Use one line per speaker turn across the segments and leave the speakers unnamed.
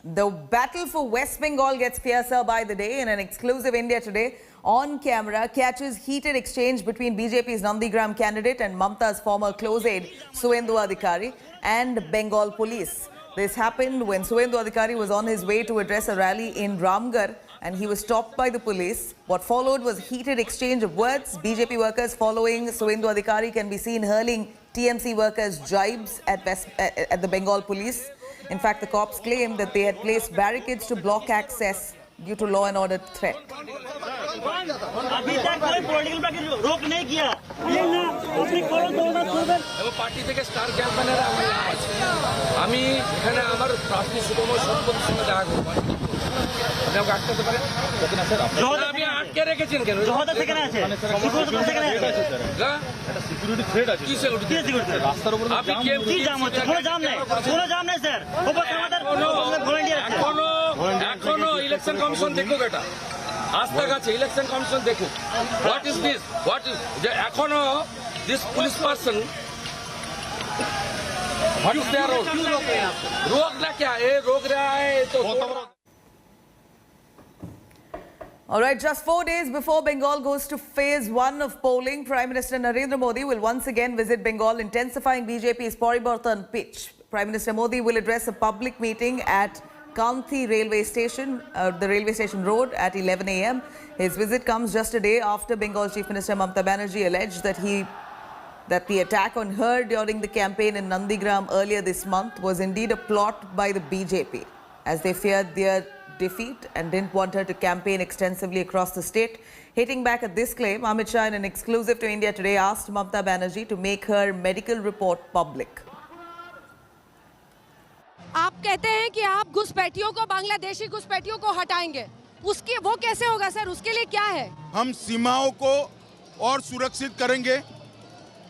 The battle for West Bengal gets fiercer by the day. In an exclusive India Today, on camera catches heated exchange between BJP's Nandigram candidate and Mamta's former close aide Suvendu Adhikari and Bengal police. This happened when Suvendu Adhikari was on his way to address a rally in Ramgarh and he was stopped by the police. What followed was heated exchange of words. BJP workers following Suvendu Adhikari can be seen hurling TMC workers' jibes at the Bengal police. In fact, the cops claim that they had placed barricades to block access due to law and order threat.
अभी तक कोई political party रोक नहीं किया আপনি করো দৌড়া করবেন এবং পার্টি থেকে স্টার ক্যাম্পেনার আমি এখানে আমার প্রার্থী সুগম সম্পদের সঙ্গে দেখা করব আমাকে আটকাতে পারেন স্যার আপনি আটকে রেখেছেন কেন জহদা থেকে না আছে সিকিউরিটি থেকে না আছে স্যার এটা সিকিউরিটি থ্রেট আছে কি সিকিউরিটি রাস্তার উপর আপনি কি জাম আছে কোনো জাম নেই স্যার ওপর আমাদের ভলান্টিয়ার এখনো ইলেকশন কমিশন দেখুক এটা आज तक আছে ইলেকশন কমিশন দেখুক হোয়াট ইজ দিস যে এখনো this police person what is there रोकना क्या है रोक रहा है तो
All right, just 4 days before Bengal goes to phase 1 of polling, Prime Minister Narendra Modi will once again visit Bengal, intensifying BJP's Paribartan pitch. Prime Minister Modi will address a public meeting at Kanthi railway station, the railway station road at 11 a.m. His visit comes just a day after Bengal Chief Minister Mamta Banerjee alleged that the attack on her during the campaign in Nandigram earlier this month was indeed a plot by the BJP, as they feared their defeat and didn't want her to campaign extensively across the state. Hitting back at this claim, Amit Shah, in an exclusive to India Today, asked Mamta Banerjee to make her medical report public.
आप कहते हैं कि आप घुसपैठियों को, बांग्लादेशी घुसपैठियों को हटाएंगे, उसकी वो कैसे होगा सर? उसके लिए क्या है?
हम सीमाओं को और सुरक्षित करेंगे,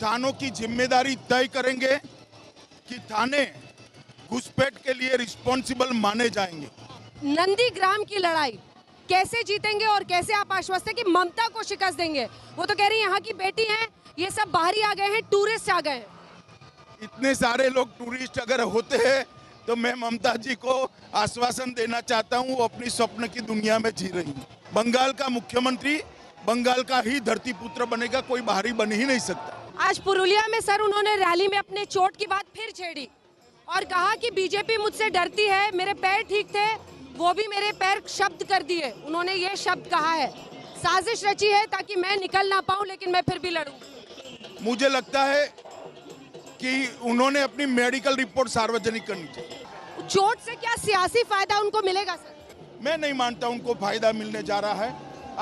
थानों की जिम्मेदारी तय करेंगे कि थाने घुसपैठ के लिए रिस्पॉन्सिबल माने जाएंगे।
नंदीग्राम की लड़ाई कैसे जीतेंगे और कैसे आप आश्वस्त हैं कि ममता को शिकस्त देंगे? वो तो कह रही है यहाँ की बेटी हैं, ये सब बाहरी आ गए हैं, टूरिस्ट आ गए हैं।
इतने सारे लोग टूरिस्ट अगर होते हैं तो मैं ममता जी को आश्वासन देना चाहता हूं, वो अपनी स्वप्न की दुनिया में जी रही है। बंगाल का मुख्यमंत्री बंगाल का ही धरती पुत्र बनेगा, कोई बाहरी बन ही नहीं सकता।
आज पुरुलिया में सर उन्होंने रैली में अपने चोट की बात फिर छेड़ी और कहा कि बीजेपी मुझसे डरती है, मेरे पैर ठीक थे, वो भी मेरे पैर शब्द कर दिए। उन्होंने ये शब्द कहा है, साजिश रची है ताकि मैं निकल ना पाऊं, लेकिन मैं फिर भी लड़ूं।
मुझे लगता है कि उन्होंने अपनी मेडिकल रिपोर्ट सार्वजनिक करनी चाहिए।
चोट से क्या सियासी फायदा उनको मिलेगा सर?
मैं नहीं मानता उनको फायदा मिलने जा रहा है।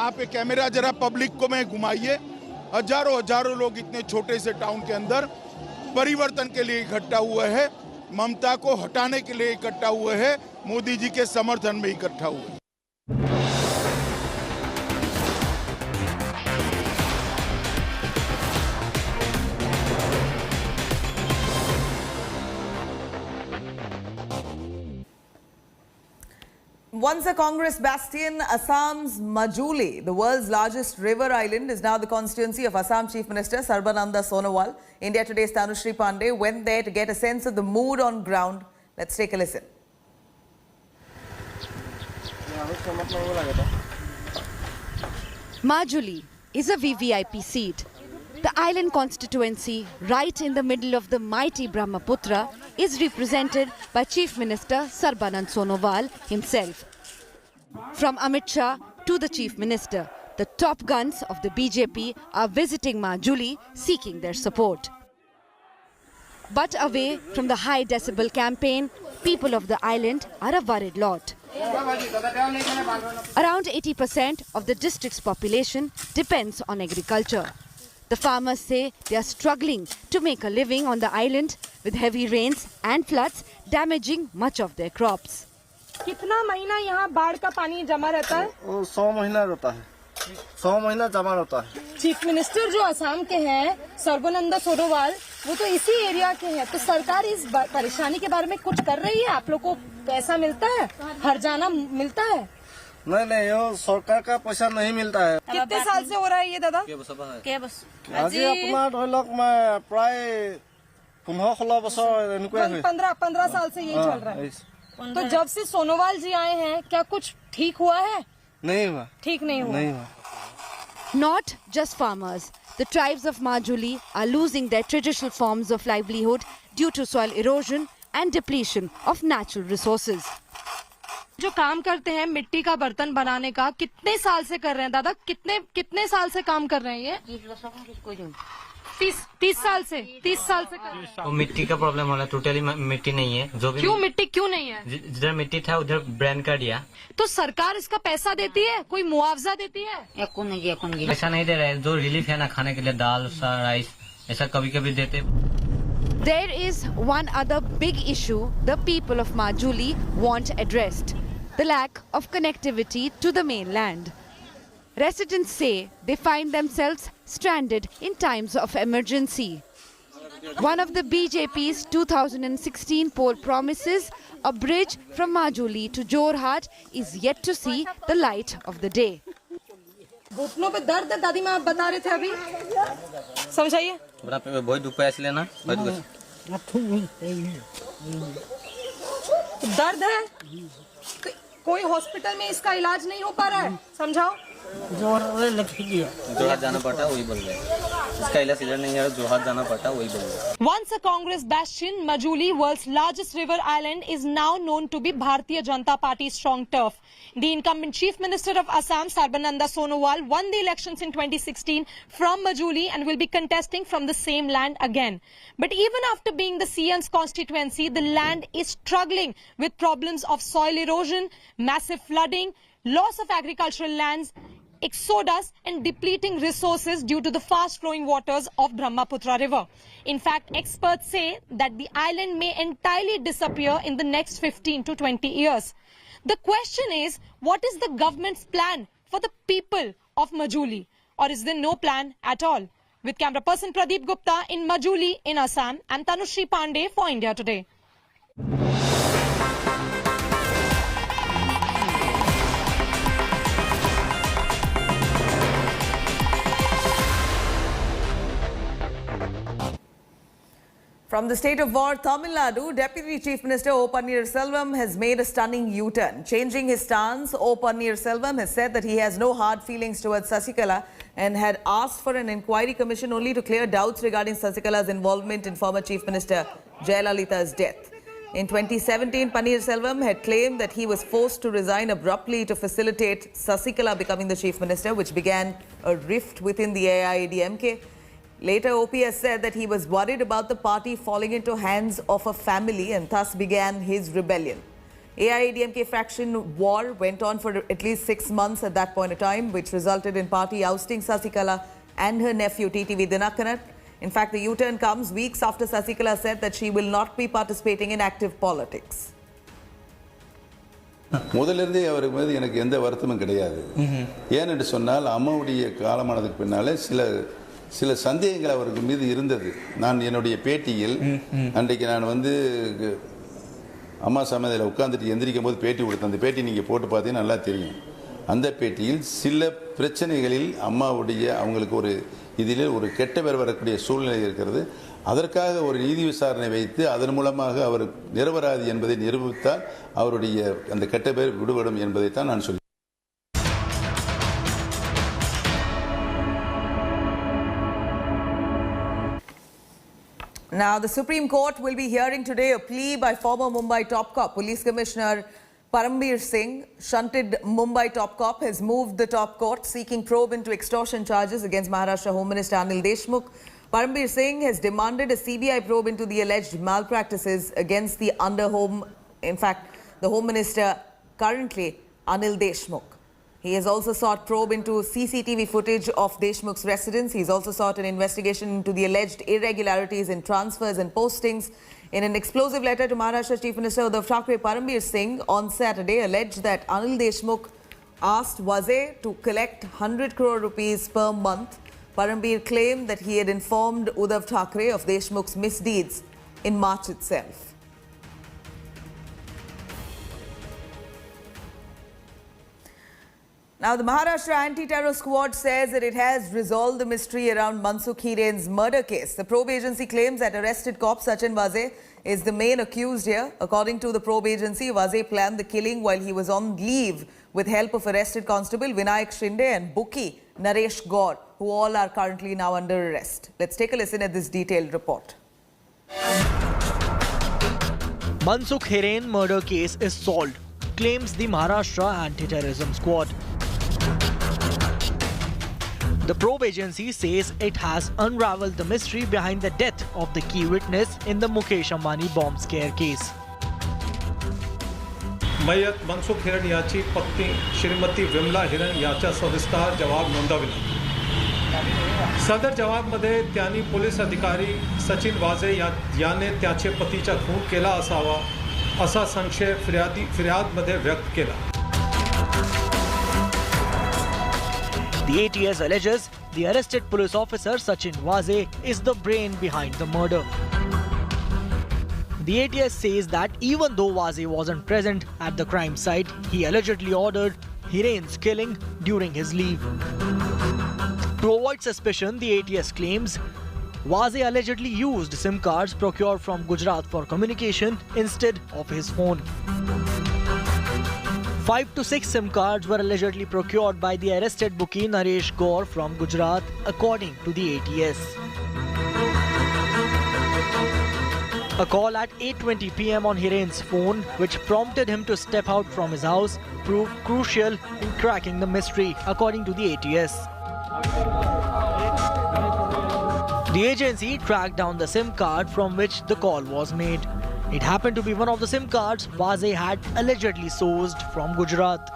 आप एक कैमरा जरा पब्लिक को में घुमाइए, हजारों लोग इतने छोटे से टाउन के अंदर परिवर्तन के लिए इकट्ठा हुए हैं, ममता को हटाने के लिए इकट्ठा हुए हैं, मोदी जी के समर्थन में इकट्ठा हुए हैं।
Once a Congress bastion, Assam's Majuli, the world's largest river island, is now the constituency of Assam Chief Minister Sarbananda Sonowal. India Today's Tanushri Pandey went there to get a sense of the mood on ground. Let's take a listen.
Majuli is a VVIP seat. The island constituency, right in the middle of the mighty Brahmaputra, is represented by Chief Minister Sarbananda Sonowal himself. From Amit Shah to the Chief Minister, the top guns of the BJP are visiting Majuli seeking their support. But away from the high decibel campaign, people of the island are a worried lot. Around 80% of the district's population depends on agriculture. The farmers say they are struggling to make a living on the island with heavy rains and floods damaging much of their crops.
कितना महीना यहाँ बाढ़ का पानी जमा रहता है?
100 महीना रहता है, 100 महीना जमा रहता है।
चीफ मिनिस्टर जो असम के हैं, सर्बानंद सोनोवाल, वो तो इसी एरिया के हैं, तो सरकार इस परेशानी के बारे में कुछ कर रही है? आप लोग को पैसा मिलता है, हर्जाना मिलता है?
नहीं, ये सरकार का पैसा नहीं मिलता है।
कितने साल से हो रहा है ये दादा?
আজি আপোনাৰ ধৰি লওক প্ৰায় 15-16 বছৰ এনেকুৱাই হয়।
15 साल से यही चल रहा है। तो जब से सोनोवाल जी आए हैं क्या कुछ ठीक हुआ है?
नहीं हुआ,
ठीक नहीं हुआ।
नहीं हुआ।
Not just farmers. The tribes of Majuli are losing their traditional forms of livelihood due to soil erosion and depletion of natural resources.
जो काम करते हैं मिट्टी का बर्तन बनाने का, कितने साल से कर रहे हैं दादा? कितने साल से काम कर रहे हैं ये? 30 साल से कर रहे हैं।
वो मिट्टी का प्रॉब्लम हो रहा है, टोटली मिट्टी नहीं है। जो भी
क्यों मिट्टी क्यों नहीं है?
जिधर मिट्टी था उधर ब्रांड कर दिया।
तो सरकार इसका पैसा देती है, कोई मुआवजा देती है?
पैसा नहीं दे रहा है। जो रिलीफ है ना खाने के लिए, दाल राइस ऐसा कभी कभी देते।
There is one other big issue the people of Majuli want addressed: the lack of connectivity to the mainland. Residents say they find themselves stranded in times of emergency. One of the BJP's 2016 poll promises, a bridge from Majuli to Jorhat, is yet to see the light of the day.
घुटनों पे दर्द है दादी माँ, आप बता रहे थे अभी, समझाइए।
बहुत दुख है इसलिए ना,
दर्द है, कोई हॉस्पिटल में इसका इलाज नहीं हो पा रहा है, समझाओ।
जोहात जाना पड़ता वही बोल रहे हैं, इसका इलाज इधर नहीं है, जोहात जाना पड़ता वही बोल रहे हैं।
Once a Congress bastion, Majuli, world's largest river island, is now known to be Bharatiya Janata Party's strong turf. The incumbent Chief Minister of Assam, Sarbananda Sonowal, won the elections in 2016 from Majuli and will be contesting from the same land again. But even after being the CM's constituency, the land is struggling with problems of soil erosion, massive flooding, loss of agricultural lands, exodus and depleting resources due to the fast-flowing waters of Brahmaputra river. In fact, experts say that the island may entirely disappear in the next 15 to 20 years. The question is, what is the government's plan for the people of Majuli? Or is there no plan at all? With camera person Pradeep Gupta in Majuli in Assam, I'm Tanushri Pandey for India Today.
From the state of war, Tamil Nadu, Deputy Chief Minister O. Pannirselvam has made a stunning U-turn. Changing his stance, O. Pannirselvam has said that he has no hard feelings towards Sasikala and had asked for an inquiry commission only to clear doubts regarding Sasikala's involvement in former Chief Minister Jayalalitha's death. In 2017, Pannirselvam had claimed that he was forced to resign abruptly to facilitate Sasikala becoming the Chief Minister, which began a rift within the AIADMK. Later, OP has said that he was worried about the party falling into hands of a family and thus began his rebellion. AIADMK faction war went on for at least 6 months at that point of time, which resulted in party ousting Sasikala and her nephew TTV Dinakaran. In fact, the U-turn comes weeks after Sasikala said that she will not be participating in active politics.
முதலிருந்தே அவருக்கு மீது எனக்கு எந்த வருத்தமும் கிடையாது. ஏனென்று சொன்னால் அம்மாவுடைய காலமானதுக்கு பின்னாலே சில சந்தேகங்கள் அவருக்கு மீது இருந்தது. நான் என்னுடைய பேட்டியில் அன்றைக்கு நான் வந்து அம்மா சமையலில் உட்கார்ந்துட்டு எந்திரிக்கும் போது பேட்டி கொடுத்தேன். அந்த பேட்டி நீங்கள் போட்டு பார்த்தீங்கன்னா நல்லா தெரியும். அந்த பேட்டியில் சில பிரச்சனைகளில் அம்மாவுடைய அவங்களுக்கு இதில் ஒரு கெட்ட பேர் வரக்கூடிய சூழ்நிலை இருக்கிறது. அதற்காக ஒரு நீதி விசாரணை வைத்து அதன் மூலமாக அவர் நிரபராதி என்பதை நிரூபித்தால் அவருடைய அந்த கெட்ட பேர் விடுபடும் என்பதைத்தான் நான் சொல்கிறேன்.
Now, the Supreme Court will be hearing today a plea by former Mumbai top cop. Police Commissioner Parambir Singh, shunted Mumbai top cop, has moved the top court seeking probe into extortion charges against Maharashtra Home Minister Anil Deshmukh. Parambir Singh has demanded a CBI probe into the alleged malpractices against the the Home Minister currently, Anil Deshmukh. He has also sought probe into CCTV footage of Deshmukh's residence. He's also sought an investigation into the alleged irregularities in transfers and postings. In an explosive letter to Maharashtra Chief Minister Uddhav Thackeray, Parambir Singh on Saturday alleged that Anil Deshmukh asked Waze to collect 100 crore rupees per month. Parambir claimed that he had informed Uddhav Thackeray of Deshmukh's misdeeds in March itself. Now, the Maharashtra Anti-Terror Squad says that it has resolved the mystery around Mansukh Hiren's murder case. The probe agency claims that arrested cop Sachin Vaze is the main accused here. According to the probe agency, Vaze planned the killing while he was on leave with help of arrested constable Vinayak Shinde and bookie Naresh Gaur, who all are currently now under arrest. Let's take a listen at this detailed report.
Mansukh Hiren murder case is solved, claims the Maharashtra Anti-Terrorism Squad. The probe agency says it has unraveled the mystery behind the death of the key witness in the Mukesh Ambani bomb scare case.
मयत मनसुख हिरण याची पत्नी श्रीमती विमला हिरण याचा सविस्तर जवाब नोंदविला. सदर जवाबमध्ये त्यांनी पोलीस अधिकारी सचिन वाजे याने त्याचे पतीचा खून केला असावा असा संशय फिर्यादमध्ये व्यक्त केला.
The ATS alleges the arrested police officer Sachin Vaze is the brain behind the murder. The ATS says that even though Vaze wasn't present at the crime site, he allegedly ordered Hiren's killing during his leave. To avoid suspicion, the ATS claims Vaze allegedly used SIM cards procured from Gujarat for communication instead of his phone. 5 to 6 SIM cards were allegedly procured by the arrested bookie Naresh Gaur from Gujarat, according to the ATS. A call at 8:20 p.m. on Hiren's phone, which prompted him to step out from his house, proved crucial in cracking the mystery, according to the ATS. The agency tracked down the SIM card from which the call was made. It happened to be one of the SIM cards Vaze had allegedly sourced from Gujarat.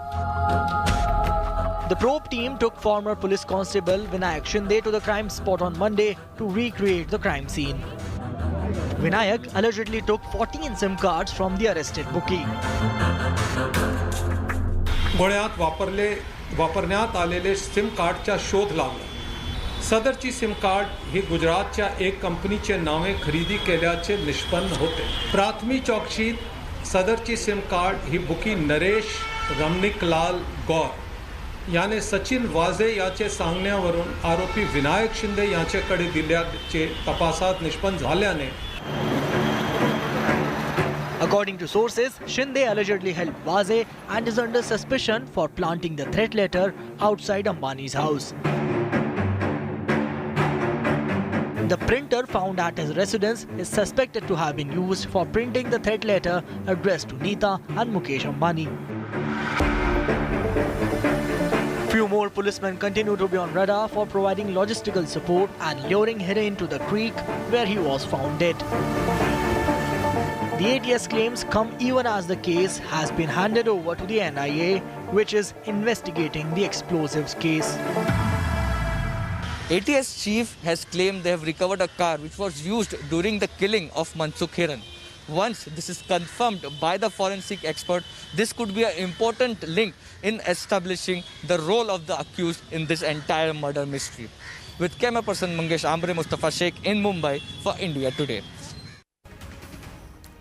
The probe team took former police constable Vinayak Shinde to the crime spot on Monday to recreate the crime scene. Vinayak allegedly took 14 SIM cards from the arrested bookie.
गुन्ह्यात वापरण्यात आलेले SIM कार्डचा शोध लागला. सदरची SIM card ही गुजरातच्या एक कंपनीचे नावे खरेदी केल्याचे निष्पन्न होते. प्राथमिक चौकशीत सदरची सिम कार्ड ही बुकी नरेश रमणिकलाल गौर याने सचिन वाजे याचे सांगण्यावरून आरोपी विनायक शिंदे याच्याकडे दिल्याचे तपासात निष्पन्न झाल्याने.
According to sources, Shinde allegedly helped Vaze and is under suspicion for planting the threat letter outside Ambani's house. The printer found at his residence is suspected to have been used for printing the threat letter addressed to Neeta and Mukesh Ambani. Few more policemen continue to be on radar for providing logistical support and luring Hiren to the creek where he was found dead. The ATS claims come even as the case has been handed over to the NIA, which is investigating the explosives case.
ATS chief has claimed they have recovered a car which was used during the killing of Mansukh Hiren. Once this is confirmed by the forensic expert, this could be an important link in establishing the role of the accused in this entire murder mystery. With camera person Mangesh Ambre, Mustafa Sheikh in Mumbai for India Today.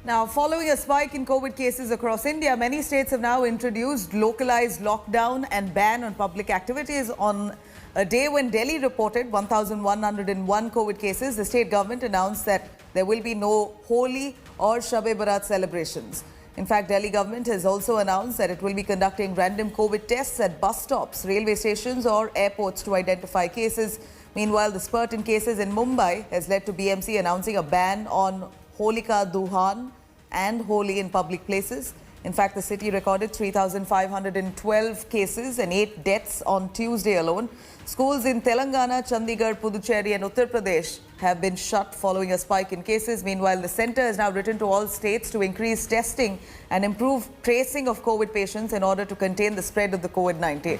Now, following a spike in COVID cases across India, many states have now introduced localized lockdown and ban on public activities. On a day when Delhi reported 1,101 COVID cases, the state government announced that there will be no Holi or Shab-e-Barat celebrations. In fact, Delhi government has also announced that it will be conducting random COVID tests at bus stops, railway stations or airports to identify cases. Meanwhile, the spurt in cases in Mumbai has led to BMC announcing a ban on Holika Duhan and Holi in public places. In fact, the city recorded 3,512 cases and 8 deaths on Tuesday alone. Schools in Telangana, Chandigarh, Puducherry and Uttar Pradesh have been shut following a spike in cases. Meanwhile, the centre has now written to all states to increase testing and improve tracing of COVID patients in order to contain the spread of the COVID-19.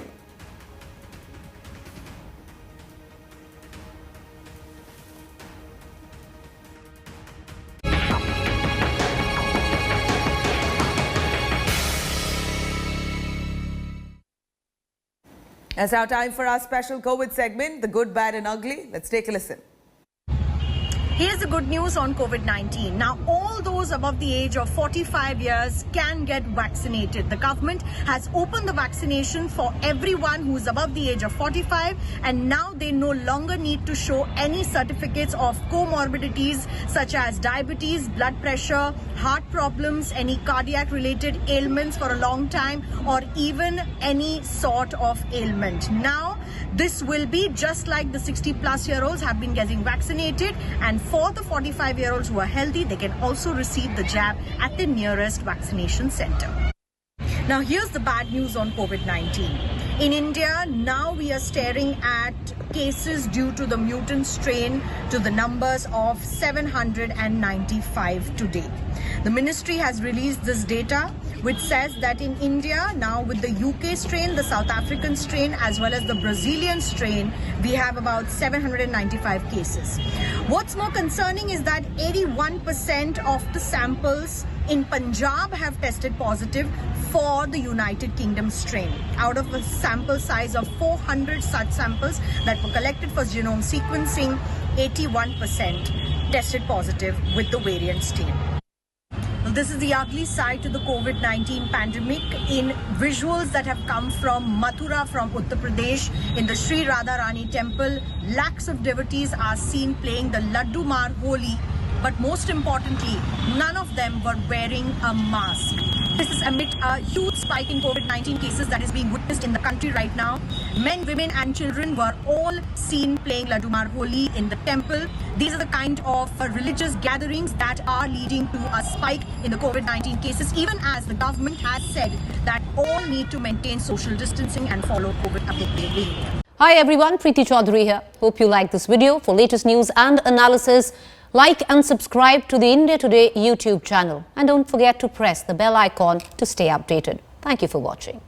It's now time for our special COVID segment, The Good, Bad and Ugly. Let's take a listen.
Here's the good news on COVID-19. Now, all those above the age of 45 years can get vaccinated. The government has opened the vaccination for everyone who is above the age of 45, and now they no longer need to show any certificates of comorbidities such as diabetes, blood pressure, heart problems, any cardiac related ailments for a long time, or even any sort of ailment. Now, this will be just like the 60-plus-year-olds have been getting vaccinated, and for the 45-year-olds who are healthy, they can also receive the jab at the nearest vaccination center. Now, here's the bad news on COVID-19. In India, now we are staring at cases due to the mutant strain to the numbers of 795 today. The ministry has released this data, which says that in India, now with the UK strain, the South African strain, as well as the Brazilian strain, we have about 795 cases. What's more concerning is that 81% of the samples in Punjab have tested positive for the United Kingdom strain. Out of a sample size of 400 such samples that were collected for genome sequencing, 81% tested positive with the variant strain. This is the ugly side to the COVID-19 pandemic in visuals that have come from Mathura, from Uttar Pradesh. In the Sri Radharani temple, lakhs of devotees are seen playing the Laddu Mar Holi, but most importantly, none of them were wearing a mask. This is amid a huge spike in COVID-19 cases that is being witnessed in the country right now. Men, women and children were all seen playing Laddu Mar Holi in the temple. These are the kind of religious gatherings that are leading to a spike in the COVID-19 cases, even as the government has said that all need to maintain social distancing and follow COVID-appropriate behavior.
Hi everyone, Preeti Chaudhary here. Hope you like this video. For latest news and analysis, like and subscribe to the India Today YouTube channel. And don't forget to press the bell icon to stay updated. Thank you for watching.